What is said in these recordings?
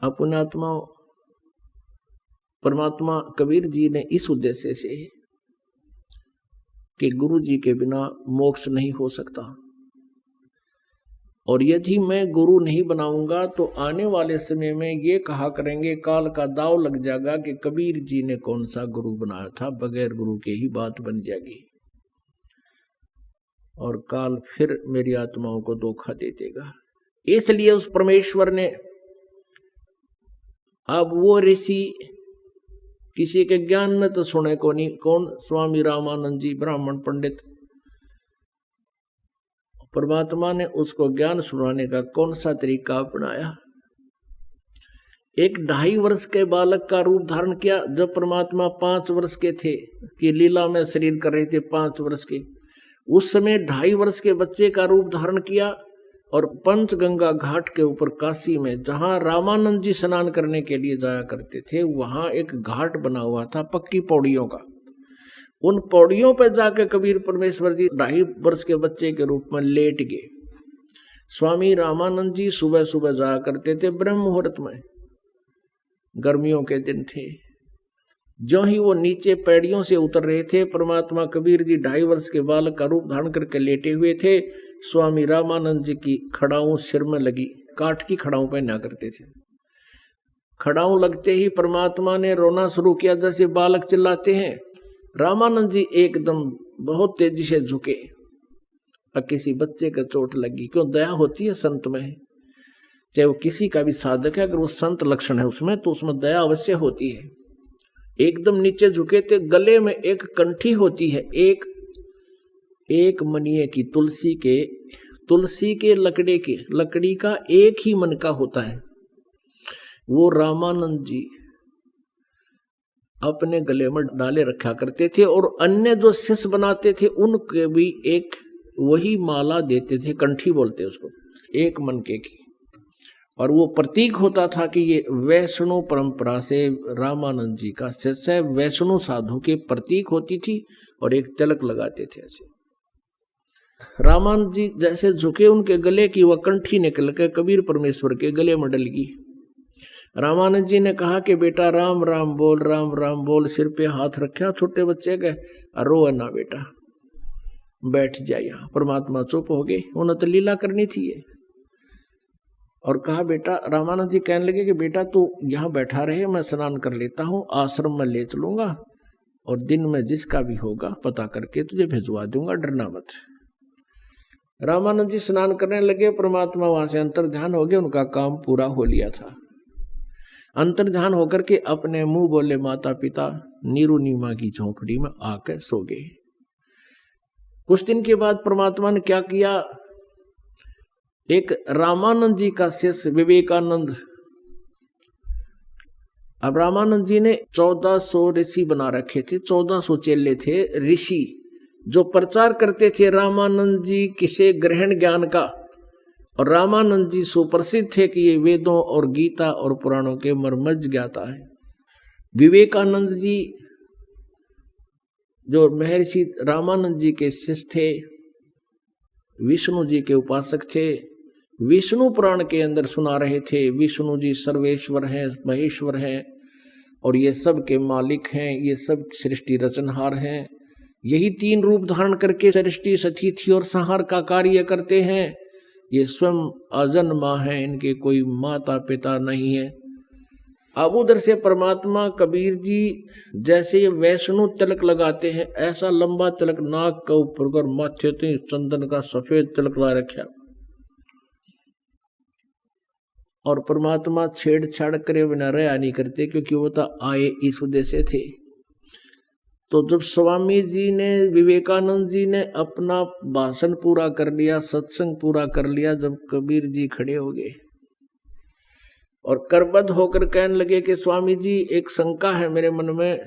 अपनात्मा परमात्मा कबीर जी ने इस उद्देश्य से कि गुरु जी के बिना मोक्ष नहीं हो सकता, और यदि मैं गुरु नहीं बनाऊंगा तो आने वाले समय में ये कहा करेंगे, काल का दाव लग जाएगा कि कबीर जी ने कौन सा गुरु बनाया था, बगैर गुरु के ही बात बन जाएगी और काल फिर मेरी आत्माओं को धोखा दे देगा। इसलिए उस परमेश्वर ने, अब वो ऋषि किसी के ज्ञान में तो सुने को नहीं, कौन, स्वामी रामानंद जी ब्राह्मण पंडित, परमात्मा ने उसको ज्ञान सुनाने का कौन सा तरीका अपनाया। एक 2.5 वर्ष के बालक का रूप धारण किया, जब परमात्मा 5 वर्ष के थे कि लीला में शरीर कर रहे थे 5 वर्ष के, उस समय 2.5 वर्ष के बच्चे का रूप धारण किया और पंचगंगा घाट के ऊपर काशी में, जहां रामानंद जी स्नान करने के लिए जाया करते थे, वहां एक घाट बना हुआ था पक्की पौड़ियों का। उन पौड़ियों पर जाकर कबीर परमेश्वर जी 2.5 वर्ष के बच्चे के रूप में लेट गए। स्वामी रामानंद जी सुबह सुबह जाया करते थे ब्रह्म मुहूर्त में, गर्मियों के दिन थे। जो ही वो नीचे पैड़ियों से उतर रहे थे, परमात्मा कबीर जी 2.5 वर्ष के बालक का रूप धारण करके लेटे हुए थे। स्वामी रामानंद जी की खड़ाऊं सिर में लगी, काठ की खड़ाऊं पहना करते थे। खड़ाऊं लगते ही परमात्मा ने रोना शुरू किया, जैसे बालक चिल्लाते हैं। रामानंद जी एकदम बहुत तेजी से झुके, और किसी बच्चे का चोट लगी। क्यों, दया होती है संत में, चाहे वो किसी का भी साधक है, अगर वो संत लक्षण है उसमें, तो उसमें दया अवश्य होती है। एकदम नीचे झुके थे, गले में एक कंठी होती है, एक मनिये की, तुलसी के लकड़ी का एक ही मन का होता है। वो रामानंद जी अपने गले में डाले रखा करते थे, और अन्य जो शिष्य बनाते थे उनके भी एक वही माला देते थे, कंठी बोलते उसको, एक मन के की। और वो प्रतीक होता था कि ये वैष्णव परंपरा से रामानंद जी का शिष्य, वैष्णव साधु के प्रतीक होती थी, और एक तिलक लगाते थे ऐसे। रामानंद जी जैसे झुके, उनके गले की वह कंठी निकल के कबीर परमेश्वर के गले में डल गई। रामानंद जी ने कहा कि बेटा राम राम बोल, राम राम बोल। सिर पे हाथ रखा छोटे बच्चे के, रो ना बेटा, बैठ जाए यहाँ। परमात्मा चुप हो गए, उन्हें तो लीला करनी थी ये। और कहा बेटा, रामानंद जी कहने लगे कि बेटा तू यहाँ बैठा रहे, मैं स्नान कर लेता हूँ, आश्रम में ले चलूंगा, और दिन में जिसका भी होगा पता करके तुझे भिजवा दूंगा, डरना मत। रामानंद जी स्नान करने लगे, परमात्मा वहां से अंतर ध्यान हो गए, उनका काम पूरा हो लिया था। अंतर ध्यान होकर के अपने मुंह बोले माता पिता नीरू नीमा की झोंपड़ी में आकर सो गए। कुछ दिन के बाद परमात्मा ने क्या किया, एक रामानंद जी का शिष्य विवेकानंद, अब रामानंद जी ने 1400 ऋषि बना रखे थे, 1400 चेले थे ऋषि, जो प्रचार करते थे रामानंद जी किसे ग्रहण ज्ञान का। और रामानंद जी सुप्रसिद्ध थे कि ये वेदों और गीता और पुराणों के मर्मज्ञ ज्ञाता है। विवेकानंद जी जो महर्षि रामानंद जी के शिष्य थे, विष्णु जी के उपासक थे, विष्णु पुराण के अंदर सुना रहे थे विष्णु जी सर्वेश्वर हैं, महेश्वर हैं, और ये सब के मालिक हैं, ये सब सृष्टि रचनहार हैं। यही 3 रूप धारण करके सृष्टि स्थिति और संहार का कार्य करते हैं। ये स्वयं अजन्मा है, इनके कोई माता पिता नहीं है। अब उधर से परमात्मा कबीर जी जैसे ये वैष्णु तिलक लगाते हैं, ऐसा लंबा तिलक नाक का ऊपर कर माथे ते चंदन का सफेद तिलक ला रखा, और परमात्मा छेड़छाड़ करे बिना रहा नहीं करते, क्योंकि वो तो आए इस उद्देश्य थे। तो जब स्वामी जी ने, विवेकानंद जी ने अपना भाषण पूरा कर लिया, सत्संग पूरा कर लिया, जब कबीर जी खड़े हो गए और करबद्ध होकर कहने लगे कि स्वामी जी एक शंका है मेरे मन में,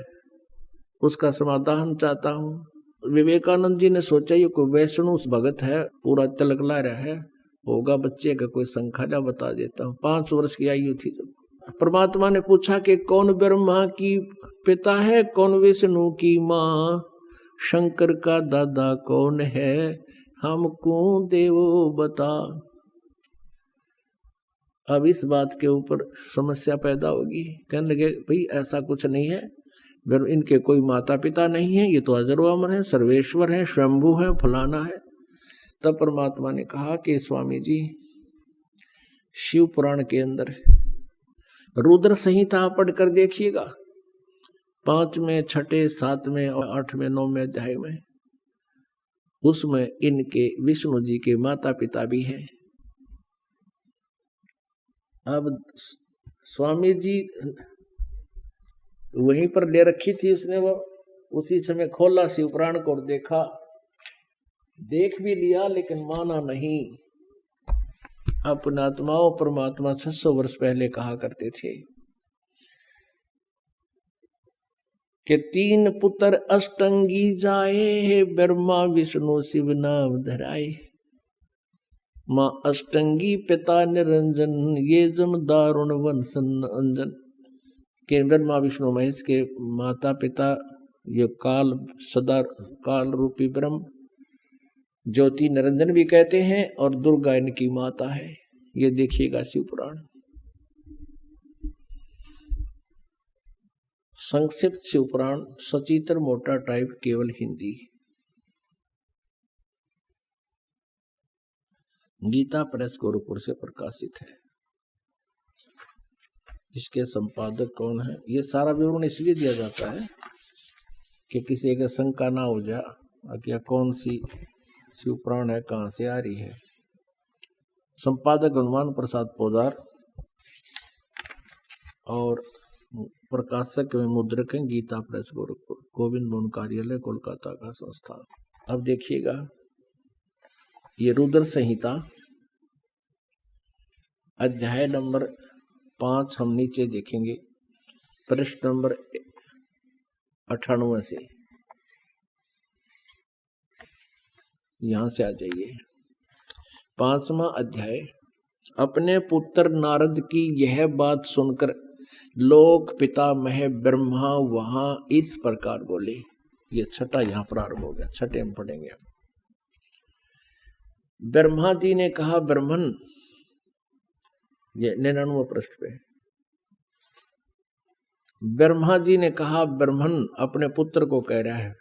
उसका समाधान चाहता हूँ। विवेकानंद जी ने सोचा ये कोई वैष्णव भगत है, पूरा तिलक ला रहा है, होगा बच्चे का कोई शंका, बता देता हूँ। 5 वर्ष की आयु थी जब परमात्मा ने पूछा कि कौन ब्रह्मा की पिता है, कौन विष्णु की माँ, शंकर का दादा कौन है, हमको देवो बता। अब इस बात के ऊपर समस्या पैदा होगी। कहने लगे भाई ऐसा कुछ नहीं है, इनके कोई माता पिता नहीं है, ये तो अजर अमर है, सर्वेश्वर है, स्वयंभू है, फलाना है। तब परमात्मा ने कहा कि स्वामी जी शिव पुराण के अंदर रुद्र संहिता पढ़ कर देखिएगा, 5वें, 6ठे, 7वें और 8वें, 9वें अध्याय में, उसमें इनके विष्णु जी के माता पिता भी हैं। अब स्वामी जी वहीं पर ले रखी थी उसने, वो उसी समय खोला शिव पुराण को और देखा, देख भी लिया लेकिन माना नहीं। अपना आत्माओं परमात्मा 600 वर्ष पहले कहा करते थे कि 3 पुत्र अष्टंगी जाए, ब्रह्मा विष्णु शिव नाम धराए। माँ अष्टंगी पिता निरंजन, ये जम दारुण वंशन अंजन। के ब्रह्मा विष्णु महेश के माता पिता ये काल सदा काल रूपी ब्रह्म, ज्योति निरंजन भी कहते हैं, और दुर्गा इनकी माता है। ये देखिएगा शिव पुराण। संक्षिप्त शिव पुराण, सचित्र मोटा टाइप, केवल हिंदी। गीता प्रेस गोरखपुर से प्रकाशित है। इसके संपादक कौन है, ये सारा विवरण इसलिए दिया जाता है कि किसी का शंका ना हो जाए कि कौन सी शिव पुराण है, कहाँ से आ रही है। संपादक हनुमान प्रसाद पोदार और प्रकाशक में मुद्रक हैं गीता प्रेस गोरखपुर, गोविंद भवन कार्यालय कोलकाता का संस्थान। अब देखिएगा ये रुद्र संहिता अध्याय नंबर 5 हम नीचे देखेंगे, पृष्ठ नंबर 98 से, यहां से आ जाइए। 5वां अध्याय। अपने पुत्र नारद की यह बात सुनकर लोक पितामह ब्रह्मा वहां इस प्रकार बोले। ये 6ठा यहां प्रारंभ हो गया, 6ठे में पढ़ेंगे। ब्रह्मा जी ने कहा, ब्रह्मन, ये 99 पृष्ठ पे, ब्रह्मा जी ने कहा, ब्रह्मन अपने पुत्र को कह रहा है,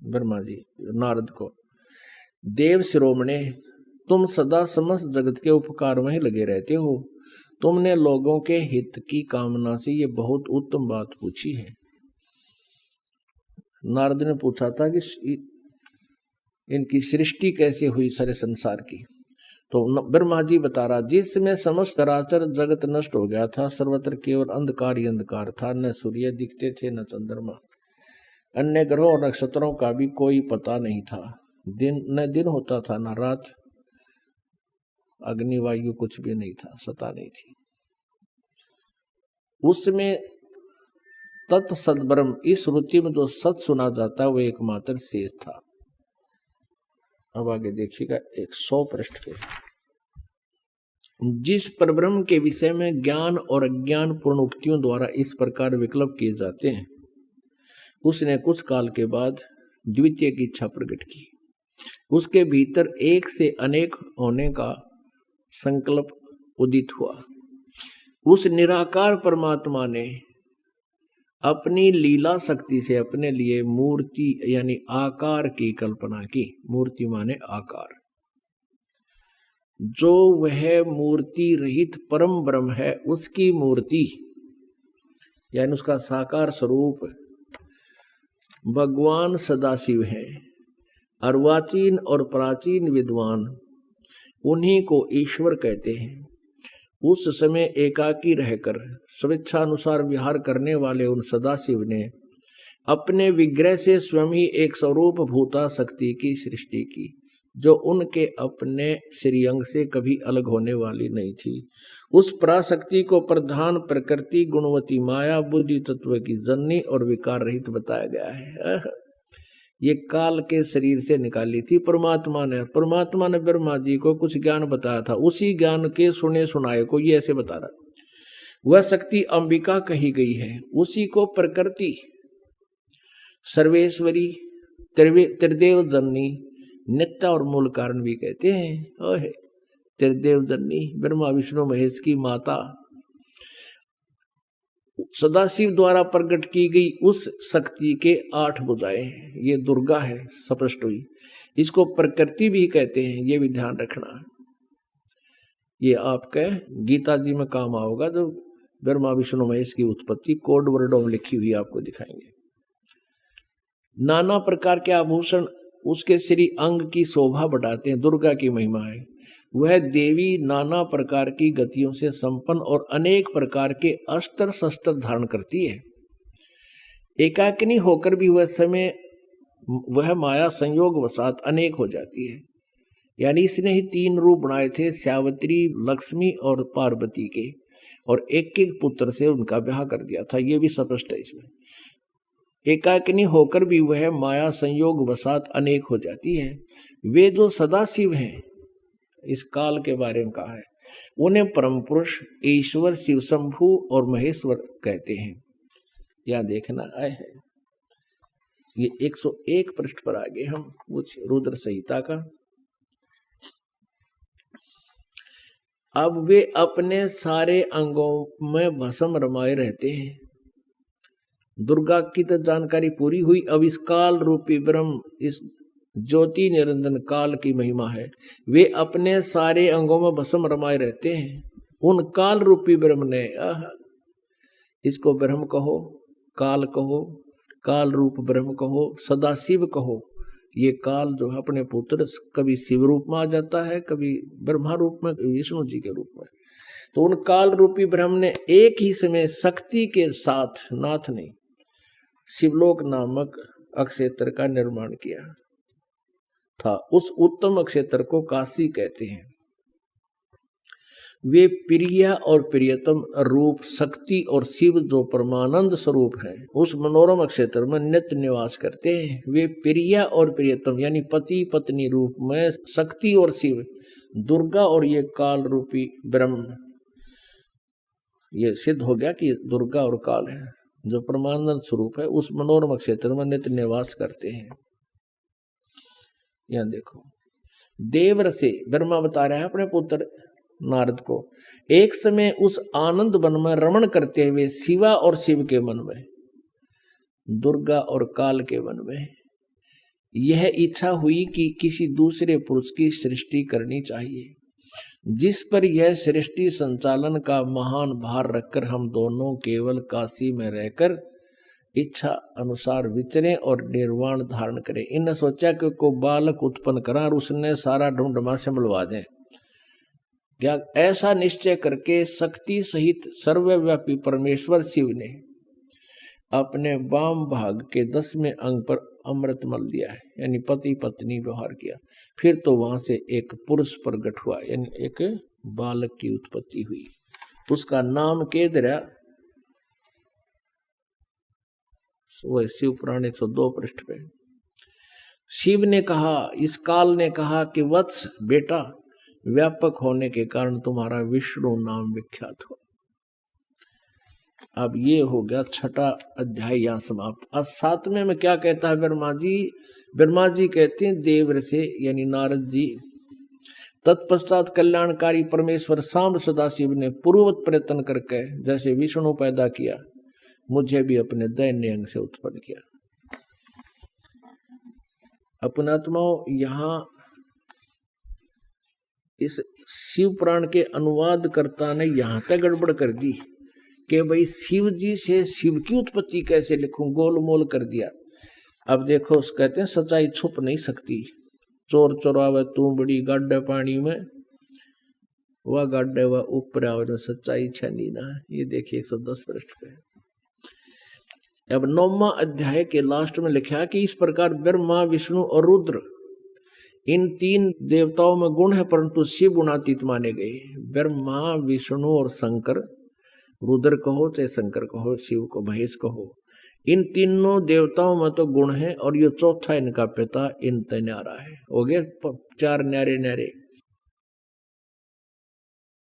ब्रह्मा जी नारद को, देव शिरोमणे, तुम सदा समस्त जगत के उपकार में ही लगे रहते हो। तुमने लोगों के हित की कामना से ये बहुत उत्तम बात पूछी है। नारद ने पूछा था कि इनकी सृष्टि कैसे हुई सारे संसार की, तो ब्रह्मा जी बता रहा, जिसमें समस्त चराचर जगत नष्ट हो गया था, सर्वत्र केवल अंधकार ही अंधकार था, न सूर्य दिखते थे न चंद्रमा, अन्य ग्रहों और नक्षत्रों का भी कोई पता नहीं था, न दिन होता था न रात, अग्निवायु कुछ भी नहीं था, सता नहीं थी। उसमें तत् सद्ब्रह्म, इस रुचि में जो सत सुना जाता है वो एकमात्र शेष था। अब आगे देखिएगा 100 पृष्ठ पे, जिस परब्रह्म के विषय में ज्ञान और अज्ञान पूर्ण उक्तियों द्वारा इस प्रकार विकल्प किए जाते हैं, उसने कुछ काल के बाद द्वितीय की इच्छा प्रकट की। उसके भीतर एक से अनेक होने का संकल्प उदित हुआ। उस निराकार परमात्मा ने अपनी लीला शक्ति से अपने लिए मूर्ति यानी आकार की कल्पना की। मूर्ति माने आकार। जो वह मूर्ति रहित परम ब्रह्म है, उसकी मूर्ति यानी उसका साकार स्वरूप भगवान सदाशिव है। अर्वाचीन और प्राचीन विद्वान उन्हीं को ईश्वर कहते हैं। उस समय एकाकी रहकर स्वेच्छानुसार विहार करने वाले उन सदाशिव ने अपने विग्रह से स्वयं ही एक स्वरूप भूता शक्ति की सृष्टि की, जो उनके अपने श्रीअंग से कभी अलग होने वाली नहीं थी। उस पराशक्ति को प्रधान प्रकृति गुणवती माया बुद्धि तत्व की जननी और विकार रहित बताया गया है। ये काल के शरीर से निकाली थी परमात्मा ने। परमात्मा ने ब्रह्मा जी को कुछ ज्ञान बताया था, उसी ज्ञान के सुने सुनाए को ये ऐसे बता रहा। वह शक्ति अंबिका कही गई है। उसी को प्रकृति सर्वेश्वरी त्रिदेव जननी नित्य और मूल कारण भी कहते हैं। त्रिदेव जननी ब्रह्मा विष्णु महेश की माता, सदाशिव द्वारा प्रकट की गई उस शक्ति के 8 भुजाएं हैं। ये दुर्गा है, स्पष्ट हुई। इसको प्रकृति भी कहते हैं, ये भी ध्यान रखना। ये आपके गीता जी में काम आओगा, जो ब्रह्मा विष्णु महेश की उत्पत्ति कोड वर्डों में लिखी हुई आपको दिखाएंगे। नाना प्रकार के आभूषण उसके श्री अंग की शोभा बढ़ाते हैं, दुर्गा की महिमा है। वह देवी नाना प्रकार की गतियों से संपन्न और अनेक प्रकार के अस्त्र शस्त्र धारण करती है। एकाकिनी होकर भी वह माया संयोग वसात अनेक हो जाती है। यानी इसने ही 3 रूप बनाए थे, श्यावत्री, लक्ष्मी और पार्वती के, और एक एक पुत्र से उनका ब्याह कर दिया था। ये भी स्पष्ट है इसमें। एकाकिनी होकर भी वह माया संयोग वसात अनेक हो जाती है। वे जो सदाशिव हैं, इस काल के बारे में कहा है, उन्हें परम पुरुष, ईश्वर, शिव शंभु और महेश्वर कहते हैं। यहाँ देखना आए है, ये 101 पृष्ठ पर आगे हम कुछ रुद्र संहिता का। अब वे अपने सारे अंगों में भस्म रमाए रहते हैं। दुर्गा की तो जानकारी पूरी हुई। अब इस काल रूपी ब्रह्म, इस ज्योति निरंजन काल की महिमा है। वे अपने सारे अंगों में भस्म रमाए रहते हैं। उन काल रूपी ब्रह्म ने, इसको ब्रह्म कहो, काल कहो, काल रूप ब्रह्म कहो, सदाशिव कहो। ये काल जो है अपने पुत्र, कभी शिव रूप में आ जाता है, कभी ब्रह्मा रूप में, विष्णु जी के रूप में। तो उन काल रूपी ब्रह्म ने एक ही समय शक्ति के साथ, नाथ ने शिवलोक नामक अक्षेत्र का निर्माण किया था। उस उत्तम अक्षेत्र को काशी कहते हैं। वे प्रिय और प्रियतम रूप शक्ति और शिव जो परमानंद स्वरूप है, उस मनोरम क्षेत्र में नित्य निवास करते हैं। वे प्रिय और प्रियतम यानी पति पत्नी रूप में शक्ति और शिव, दुर्गा और ये काल रूपी ब्रह्म, ये सिद्ध हो गया कि दुर्गा और काल है जो परमानंद स्वरूप है, उस मनोरम क्षेत्र में नित्य निवास करते हैं। यहां देखो, देवर से ब्रह्मा बता रहा है अपने पुत्र नारद को, एक समय उस आनंद वन में रमण करते हुए शिवा और शिव के मन में, दुर्गा और काल के मन में यह इच्छा हुई कि किसी दूसरे पुरुष की सृष्टि करनी चाहिए, जिस पर यह सृष्टि संचालन का महान भार रखकर हम दोनों केवल काशी में रहकर इच्छा अनुसार विचरें और निर्वाण धारण करें। इन्हें सोचा कि को बालक उत्पन्न करा और उसने सारा ढूंढमा से मिलवा दें। क्या ऐसा निश्चय करके शक्ति सहित सर्वव्यापी परमेश्वर शिव ने अपने वाम भाग के 10वें अंग पर अमृत मल दिया है, यानी पति पत्नी व्यवहार किया। फिर तो वहां से एक पुरुष प्रकट हुआ, यानी एक बालक की उत्पत्ति हुई। उसका नाम केदरा, वह शिव पुराण 102 पृष्ठ पे। शिव ने कहा, इस काल ने कहा कि वत्स बेटा, व्यापक होने के कारण तुम्हारा विष्णु नाम विख्यात हो। अब ये हो गया 6वां अध्याय यहाँ समाप्त। अब 7वें में क्या कहता है ब्रह्मा जी? ब्रह्मा जी कहते हैं देवर से, यानी नारद जी, तत्पश्चात कल्याणकारी परमेश्वर सांब सदाशिव ने पूर्ववत प्रयत्न करके जैसे विष्णु पैदा किया, मुझे भी अपने दैन्य अंग से उत्पन्न किया। अपनात्माओं, यहाँ इस शिव पुराण के अनुवादकर्ता ने यहाँ तक गड़बड़ कर दी कि भाई शिव जी से शिव की उत्पत्ति कैसे लिखूं, गोलमोल कर दिया। अब देखो, कहते हैं सच्चाई छुप नहीं सकती। चोर चोरावे तू बड़ी गाड्डे पानी में, वह गाड्डे वह ऊपर आवे, सच्चाई छनी ना। ये देखिए 110 पृष्ठ पे। अब 9वां अध्याय के लास्ट में लिखा कि इस प्रकार ब्रह्मा, विष्णु और रुद्र, इन 3 देवताओं में गुण है परंतु शिव गुणातीत माने गए। ब्रह्मा, विष्णु और शंकर, रुद्र कहो चाहे शंकर कहो, शिव को महेश कहो, इन तीनों देवताओं में तो गुण है, और ये चौथा इनका पिता इन न्यारा है। हो गए 4 न्यारे न्यारे।